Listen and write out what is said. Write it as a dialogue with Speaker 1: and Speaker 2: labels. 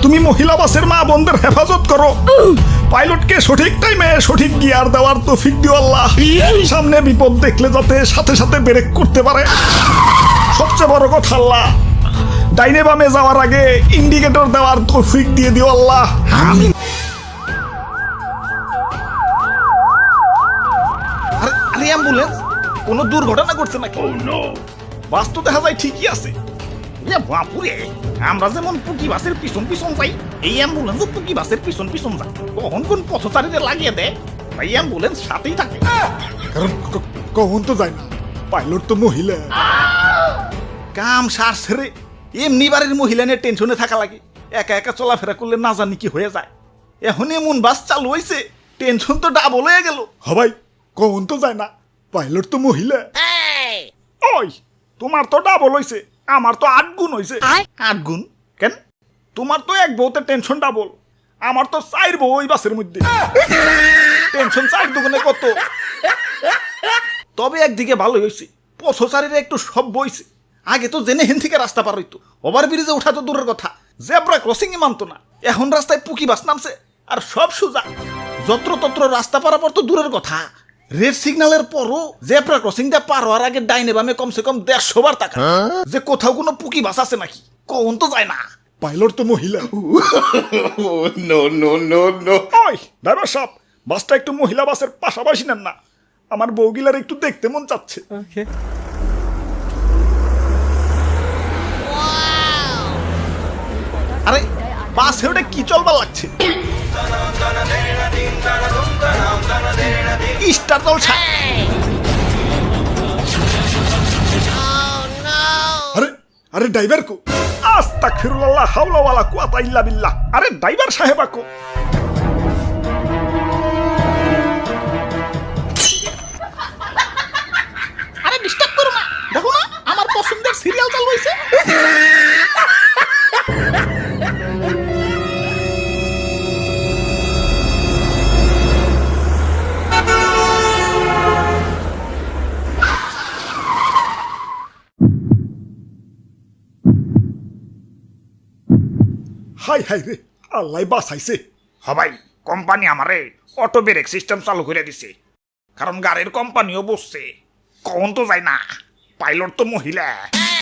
Speaker 1: তুমি মহিলা বাসের মা বোনদের হেফাজত করো, পাইলটকে সঠিক টাইমে সঠিক গিয়ার দেওয়ার তৌফিক দিও আল্লাহ। সামনে বিপদ দেখলে যাতে সাথে সাথে ব্রেক করতে পারে। সবচেয়ে বড় কথা আল্লাহ, ডাইনে বামে যাওয়ার আগে ইন্ডিকেটর দেওয়ার তৌফিক দিয়ে দিও আল্লাহ। আমিন। আরে আরে অ্যাম্বুলেন্স কোনো দুর্ঘটনা ঘটছে নাকি? বাস তো দেখা যায় ঠিকই আছে। বাপুরে, আমরা যেমন পুকি বাসের পিছন পিছন যাই, এই অ্যাম্বুলেন্সও পুকি বাসের পিছন পিছন যায়। কখন কোন পথচারীদের লাগিয়ে দেয়, তাই অ্যাম্বুলেন্স সাথেই থাকে। কারণ কখন তো যায় না, পাইলট তো মহিলা। কাম সার ছেড়ে এমনি বাড়ির মহিলা নিয়ে টেনশনে থাকা লাগে। একা একা চলাফেরা করলে না জানি কি হয়ে যায়। এখন এমন বাস চালু হয়েছে, টেনশন তো ডাবল হয়ে গেল। হবাই কখন তো যায় না, পাইলট তো মহিলা। ওই তোমার তো ডাবল হয়েছে, আমার তো 8 গুণ হয়েছে। 8 গুণ কেন? তোমার তো এক বউতে টেনশন ডাবল, আমার তো 4 বউ ওই বাসের মধ্যে। টেনশন 4 দুগুণে কত? তবে একদিকে ভালো হয়েছে, পথচারীরা একটু সব বইছে। আগে তো জেনে হেন থেকে রাস্তা পার হইতো, ওভার ব্রিজে ওঠা তো দূরের কথা, জেব্রা ক্রসিং এ মানতো না। এখন রাস্তায় পুকি বাস নামছে আর সব সোজা, যত্রতত্র রাস্তা পারাপার তো দূরের কথা। রেড সিগন্যালের পরও জেব্রা ক্রসিংটা পার হওয়ার আগে ডাইনে বামে কমসে কম 150 বার তাকা যে কোথাও কোনো পুকি বাস আছে নাকি। কোন তো যায় না, পাইলট তো মহিলা।
Speaker 2: No, no, no, no.
Speaker 1: ওই ড্রাইভার সাহেব, বাসটা একটু মহিলা বাসের পাশাপাশি নেন না, আমার বউগিলার একটু দেখতে মন চাচ্ছে। আরে বাসে ওটা কি চলবার লাগছে? স্টার চলছে। আরে আরে ড্রাইভার কো? আস্তাগফিরুল্লাহ হাওলা ওয়ালা কুওয়াতা ইল্লা বিল্লাহ। আরে ড্রাইভার সাহেব কো? আরে ডিস্টার্ব করো না, দেখো না আমার পছন্দের সিরিয়াল চালু হইছে। হাই হাই রে, আল্লাহ বাঁচাইছে। হবাই কোম্পানি আমারে অটো ব্রেক সিস্টেম চালু করে দিছে, কারণ গাড়ির কোম্পানিও বসছে। কোন তো যায় না, পাইলট তো মহিলা।